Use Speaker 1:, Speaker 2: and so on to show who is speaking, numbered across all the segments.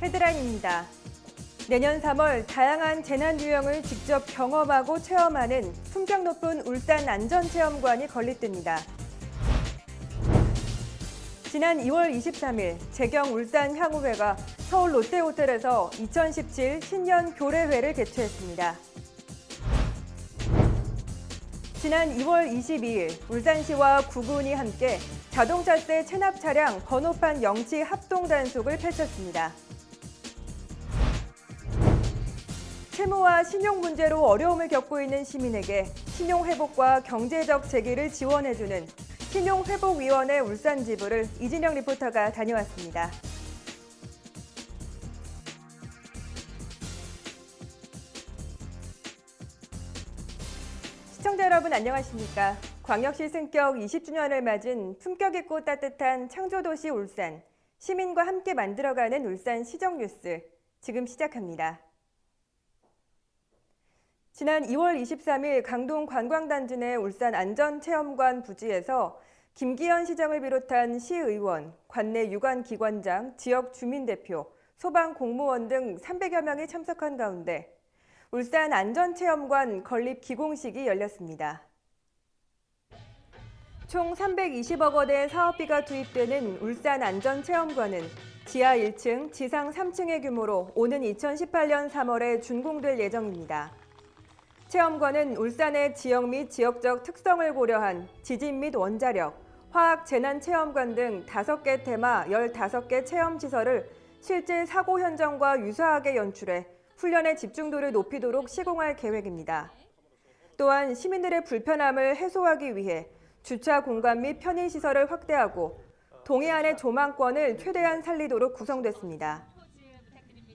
Speaker 1: 헤드라인입니다. 내년 3월 다양한 재난 유형을 직접 경험하고 체험하는 품격 높은 울산 안전체험관이 건립됩니다. 지난 2월 23일 재경 울산 향후회가 서울 롯데호텔에서 2017 신년 교례회를 개최했습니다. 지난 2월 22일 울산시와 구군이 함께 자동차세 체납 차량 번호판 영치 합동 단속을 펼쳤습니다. 채무와 신용 문제로 어려움을 겪고 있는 시민에게 신용 회복과 경제적 재기를 지원해주는 신용회복위원회 울산 지부를 이진영 리포터가 다녀왔습니다. 시청자 여러분 안녕하십니까? 광역시 승격 20주년을 맞은 품격 있고 따뜻한 창조도시 울산, 시민과 함께 만들어가는 울산 시정뉴스, 지금 시작합니다. 지난 2월 23일 강동 관광단지 내 울산 안전체험관 부지에서 김기현 시장을 비롯한 시의원, 관내 유관기관장, 지역 주민대표, 소방공무원 등 300여 명이 참석한 가운데 울산 안전체험관 건립 기공식이 열렸습니다. 총 320억 원의 사업비가 투입되는 울산 안전체험관은 지하 1층, 지상 3층의 규모로 오는 2018년 3월에 준공될 예정입니다. 체험관은 울산의 지역 및 지역적 특성을 고려한 지진 및 원자력, 화학 재난 체험관 등 5개 테마 15개 체험시설을 실제 사고 현장과 유사하게 연출해 훈련의 집중도를 높이도록 시공할 계획입니다. 또한 시민들의 불편함을 해소하기 위해 주차 공간 및 편의시설을 확대하고 동해안의 조망권을 최대한 살리도록 구성됐습니다.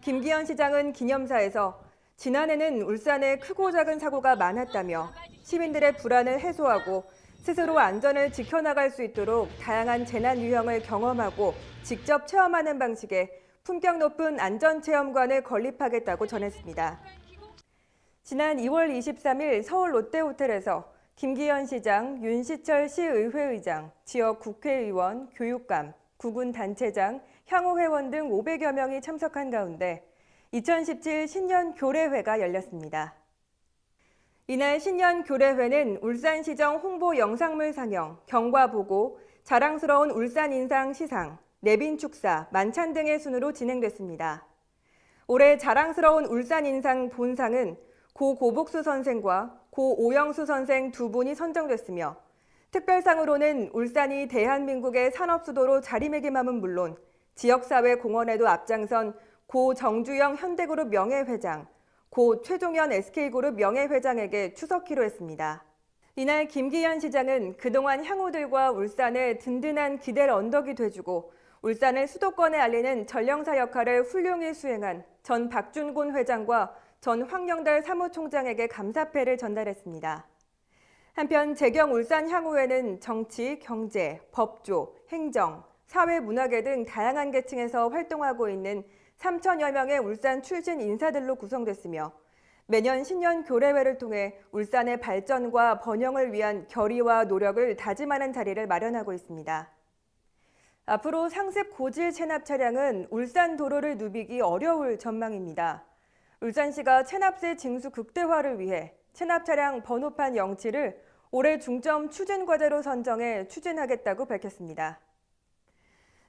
Speaker 1: 김기현 시장은 기념사에서 지난해는 울산에 크고 작은 사고가 많았다며 시민들의 불안을 해소하고 스스로 안전을 지켜나갈 수 있도록 다양한 재난 유형을 경험하고 직접 체험하는 방식의 품격 높은 안전체험관을 건립하겠다고 전했습니다. 지난 2월 23일 서울 롯데호텔에서 김기현 시장, 윤시철 시의회의장, 지역 국회의원, 교육감, 구군 단체장, 향후회원 등 500여 명이 참석한 가운데 2017 신년 교례회가 열렸습니다. 이날 신년 교례회는 울산시정 홍보 영상물 상영, 경과보고, 자랑스러운 울산 인상 시상, 내빈 축사, 만찬 등의 순으로 진행됐습니다. 올해 자랑스러운 울산 인상 본상은 고 고복수 선생과 고 오영수 선생 두 분이 선정됐으며 특별상으로는 울산이 대한민국의 산업수도로 자리매김함은 물론 지역사회 공헌에도 앞장선 고 정주영 현대그룹 명예회장, 고 최종현 SK그룹 명예회장에게 추석키로 했습니다. 이날 김기현 시장은 그동안 향후들과 울산의 든든한 기댈 언덕이 돼주고 울산을 수도권에 알리는 전령사 역할을 훌륭히 수행한 전 박준곤 회장과 전 황영달 사무총장에게 감사패를 전달했습니다. 한편 재경 울산 향후회는 정치, 경제, 법조, 행정, 사회, 문화계 등 다양한 계층에서 활동하고 있는 3천여 명의 울산 출신 인사들로 구성됐으며 매년 신년 교례회를 통해 울산의 발전과 번영을 위한 결의와 노력을 다짐하는 자리를 마련하고 있습니다. 앞으로 상습 고질 체납 차량은 울산 도로를 누비기 어려울 전망입니다. 울산시가 체납세 징수 극대화를 위해 체납 차량 번호판 영치를 올해 중점 추진 과제로 선정해 추진하겠다고 밝혔습니다.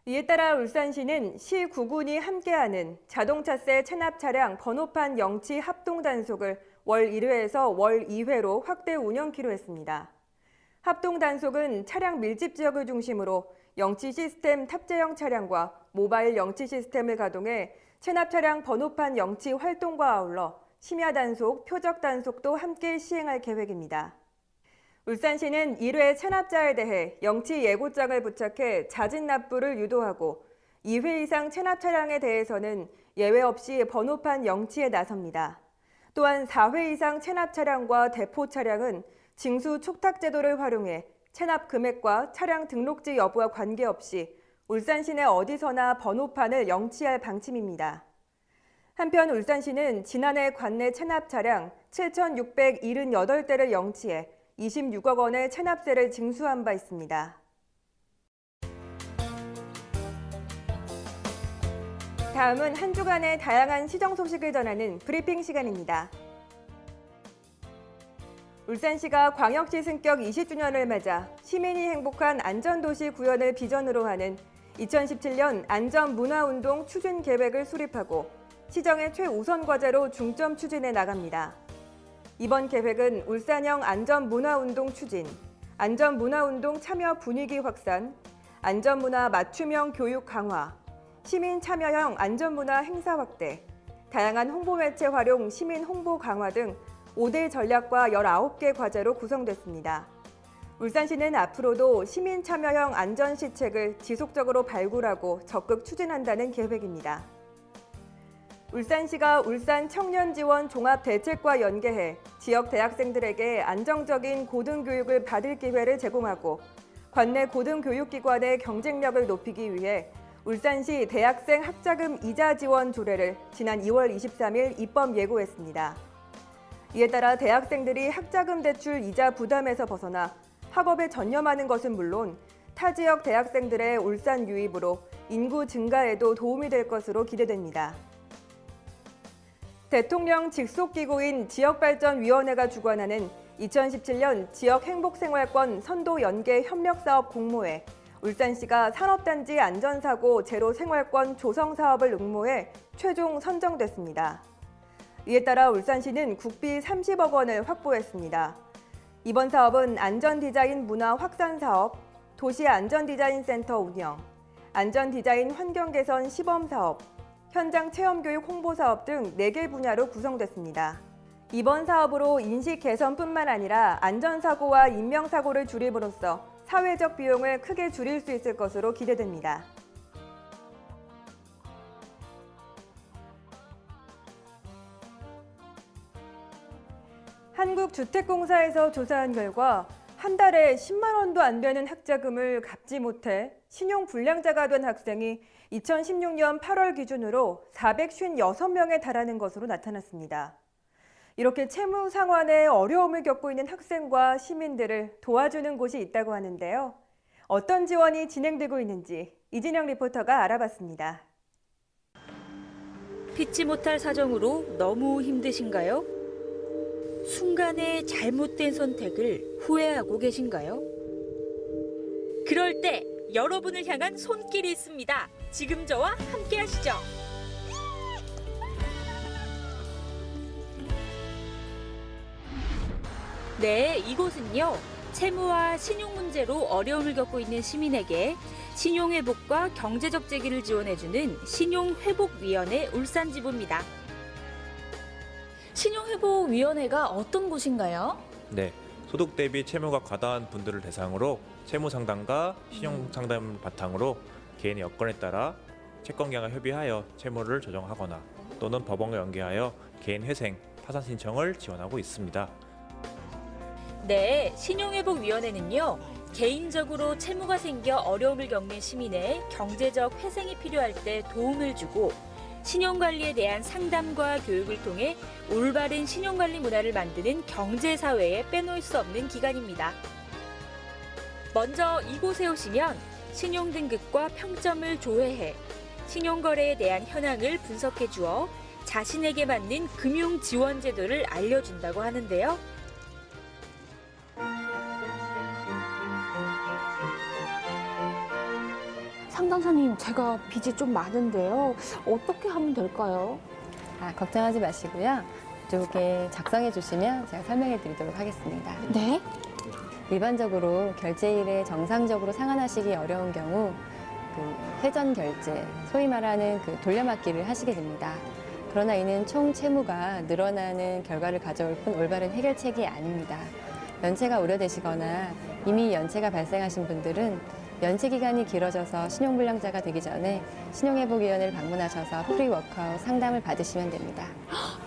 Speaker 1: 이에 따라 울산시는 시 구군이 함께하는 자동차세 체납 차량 번호판 영치 합동 단속을 월 1회에서 월 2회로 확대 운영키로 했습니다. 합동 단속은 차량 밀집 지역을 중심으로 영치 시스템 탑재형 차량과 모바일 영치 시스템을 가동해 체납 차량 번호판 영치 활동과 아울러 심야 단속, 표적 단속도 함께 시행할 계획입니다. 울산시는 1회 체납자에 대해 영치 예고장을 부착해 자진 납부를 유도하고 2회 이상 체납 차량에 대해서는 예외 없이 번호판 영치에 나섭니다. 또한 4회 이상 체납 차량과 대포 차량은 징수 촉탁 제도를 활용해 체납 금액과 차량 등록지 여부와 관계없이 울산 시내 어디서나 번호판을 영치할 방침입니다. 한편 울산시는 지난해 관내 체납 차량 7,678대를 영치해 26억 원의 체납세를 징수한 바 있습니다. 다음은 한 주간의 다양한 시정 소식을 전하는 브리핑 시간입니다. 울산시가 광역시 승격 20주년을 맞아 시민이 행복한 안전도시 구현을 비전으로 하는 2017년 안전문화운동 추진 계획을 수립하고 시정의 최우선 과제로 중점 추진해 나갑니다. 이번 계획은 울산형 안전문화운동 추진, 안전문화운동 참여 분위기 확산, 안전문화 맞춤형 교육 강화, 시민 참여형 안전문화 행사 확대, 다양한 홍보 매체 활용 시민 홍보 강화 등 5대 전략과 19개 과제로 구성됐습니다. 울산시는 앞으로도 시민 참여형 안전 시책을 지속적으로 발굴하고 적극 추진한다는 계획입니다. 울산시가 울산 청년지원 종합대책과 연계해 지역 대학생들에게 안정적인 고등교육을 받을 기회를 제공하고 관내 고등교육기관의 경쟁력을 높이기 위해 울산시 대학생 학자금 이자 지원 조례를 지난 2월 23일 입법 예고했습니다. 이에 따라 대학생들이 학자금 대출 이자 부담에서 벗어나 학업에 전념하는 것은 물론 타 지역 대학생들의 울산 유입으로 인구 증가에도 도움이 될 것으로 기대됩니다. 대통령 직속기구인 지역발전위원회가 주관하는 2017년 지역행복생활권 선도 연계 협력사업 공모에 울산시가 산업단지 안전사고 제로 생활권 조성 사업을 응모해 최종 선정됐습니다. 이에 따라 울산시는 국비 30억 원을 확보했습니다. 이번 사업은 안전디자인 문화 확산 사업, 도시안전디자인센터 운영, 안전디자인 환경개선 시범사업, 현장 체험교육 홍보사업 등 4개 분야로 구성됐습니다. 이번 사업으로 인식 개선뿐만 아니라 안전사고와 인명사고를 줄임으로써 사회적 비용을 크게 줄일 수 있을 것으로 기대됩니다. 한국주택공사에서 조사한 결과 한 달에 10만 원도 안 되는 학자금을 갚지 못해 신용불량자가 된 학생이 2016년 8월 기준으로 456명에 달하는 것으로 나타났습니다. 이렇게 채무 상환에 어려움을 겪고 있는 학생과 시민들을 도와주는 곳이 있다고 하는데요. 어떤 지원이 진행되고 있는지 이진영 리포터가 알아봤습니다.
Speaker 2: 피치 못할 사정으로 너무 힘드신가요? 순간의 잘못된 선택을 후회하고 계신가요? 그럴 때 여러분을 향한 손길이 있습니다. 지금 저와 함께 하시죠. 네, 이곳은요. 채무와 신용 문제로 어려움을 겪고 있는 시민에게 신용회복과 경제적 재기를 지원해주는 신용회복위원회 울산지부입니다. 신용회복위원회가 어떤 곳인가요?
Speaker 3: 네, 소득 대비 채무가 과다한 분들을 대상으로 채무 상담과 신용 상담을 바탕으로 개인의 여건에 따라 채권계약과 협의하여 채무를 조정하거나 또는 법원과 연계하여 개인 회생, 파산 신청을 지원하고 있습니다.
Speaker 2: 네, 신용회복위원회는요. 개인적으로 채무가 생겨 어려움을 겪는 시민의 경제적 회생이 필요할 때 도움을 주고 신용관리에 대한 상담과 교육을 통해 올바른 신용관리 문화를 만드는 경제사회에 빼놓을 수 없는 기관입니다. 먼저 이곳에 오시면 신용등급과 평점을 조회해 신용거래에 대한 현황을 분석해 주어 자신에게 맞는 금융지원제도를 알려준다고 하는데요.
Speaker 4: 상담사님, 제가 빚이 좀 많은데요. 어떻게 하면 될까요?
Speaker 5: 걱정하지 마시고요. 이쪽에 작성해 주시면 제가 설명해 드리도록 하겠습니다.
Speaker 4: 네?
Speaker 5: 일반적으로 결제일에 정상적으로 상환하시기 어려운 경우 회전 결제, 소위 말하는 돌려막기를 하시게 됩니다. 그러나 이는 총 채무가 늘어나는 결과를 가져올 뿐 올바른 해결책이 아닙니다. 연체가 우려되시거나 이미 연체가 발생하신 분들은 연체 기간이 길어져서 신용불량자가 되기 전에 신용회복위원회를 방문하셔서 프리워크아웃 상담을 받으시면 됩니다.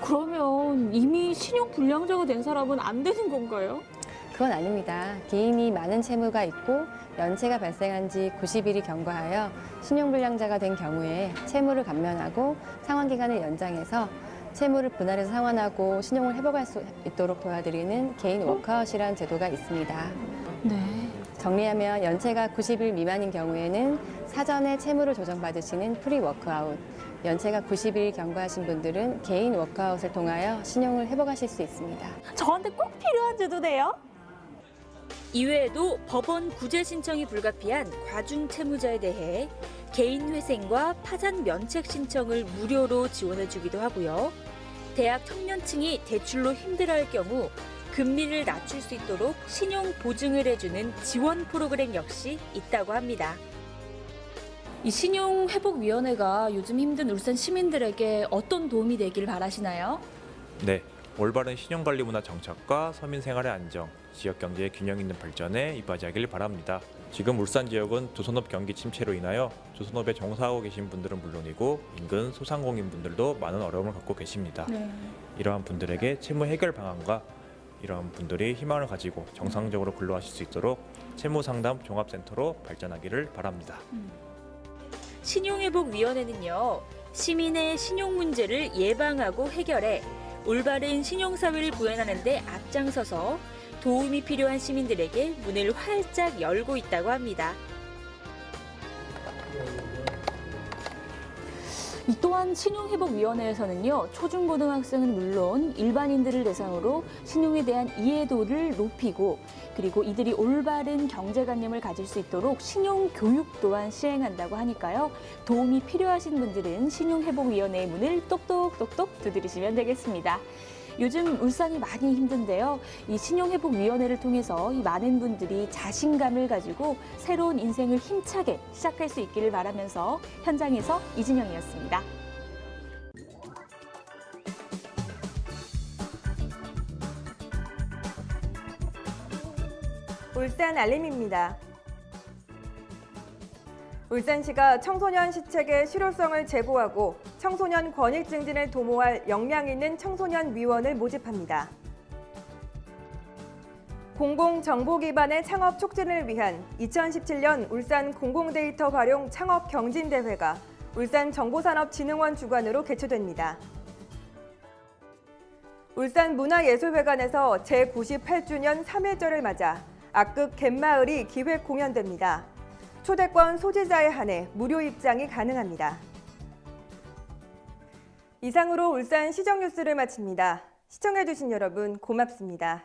Speaker 4: 그러면 이미 신용불량자가 된 사람은 안 되는 건가요?
Speaker 5: 그건 아닙니다. 개인이 많은 채무가 있고 연체가 발생한 지 90일이 경과하여 신용불량자가 된 경우에 채무를 감면하고 상환기간을 연장해서 채무를 분할해서 상환하고 신용을 회복할 수 있도록 도와드리는 개인 워크아웃이라는 제도가 있습니다.
Speaker 4: 네.
Speaker 5: 정리하면 연체가 90일 미만인 경우에는 사전에 채무를 조정받으시는 프리워크아웃, 연체가 90일 경과하신 분들은 개인 워크아웃을 통하여 신용을 회복하실 수 있습니다.
Speaker 4: 저한테 꼭 필요한 제도네요.
Speaker 2: 이외에도 법원 구제 신청이 불가피한 과중 채무자에 대해 개인 회생과 파산 면책 신청을 무료로 지원해 주기도 하고요. 대학 청년층이 대출로 힘들어할 경우 금리를 낮출 수 있도록 신용 보증을 해주는 지원 프로그램 역시 있다고 합니다.
Speaker 6: 이 신용회복위원회가 요즘 힘든 울산 시민들에게 어떤 도움이 되길 바라시나요?
Speaker 3: 네, 올바른 신용관리 문화 정착과 서민 생활의 안정, 지역 경제의 균형 있는 발전에 이바지하길 바랍니다. 지금 울산 지역은 조선업 경기 침체로 인하여 조선업에 종사하고 계신 분들은 물론이고 인근 소상공인분들도 많은 어려움을 갖고 계십니다. 이러한 분들에게 채무 해결 방안과 이러한 분들이 희망을 가지고 정상적으로 근로하실 수 있도록 채무상담 종합센터로 발전하기를 바랍니다.
Speaker 2: 신용회복위원회는요, 시민의 신용 문제를 예방하고 해결해 올바른 신용사회를 구현하는 데 앞장서서 도움이 필요한 시민들에게 문을 활짝 열고 있다고 합니다.
Speaker 6: 이 또한 신용회복위원회에서는요, 초중고등학생은 물론 일반인들을 대상으로 신용에 대한 이해도를 높이고 그리고 이들이 올바른 경제관념을 가질 수 있도록 신용교육 또한 시행한다고 하니까요. 도움이 필요하신 분들은 신용회복위원회의 문을 똑똑똑똑 두드리시면 되겠습니다. 요즘 울산이 많이 힘든데요. 이 신용회복위원회를 통해서 이 많은 분들이 자신감을 가지고 새로운 인생을 힘차게 시작할 수 있기를 바라면서 현장에서 이진영이었습니다.
Speaker 1: 울산 알림입니다. 울산시가 청소년 시책의 실효성을 제고하고 청소년 권익 증진을 도모할 역량 있는 청소년 위원을 모집합니다. 공공정보 기반의 창업 촉진을 위한 2017년 울산 공공데이터 활용 창업 경진대회가 울산정보산업진흥원 주관으로 개최됩니다. 울산문화예술회관에서 제98주년 3일절을 맞아 악극 갯마을이 기획 공연됩니다. 초대권 소지자에 한해 무료 입장이 가능합니다. 이상으로 울산 시정뉴스를 마칩니다. 시청해주신 여러분 고맙습니다.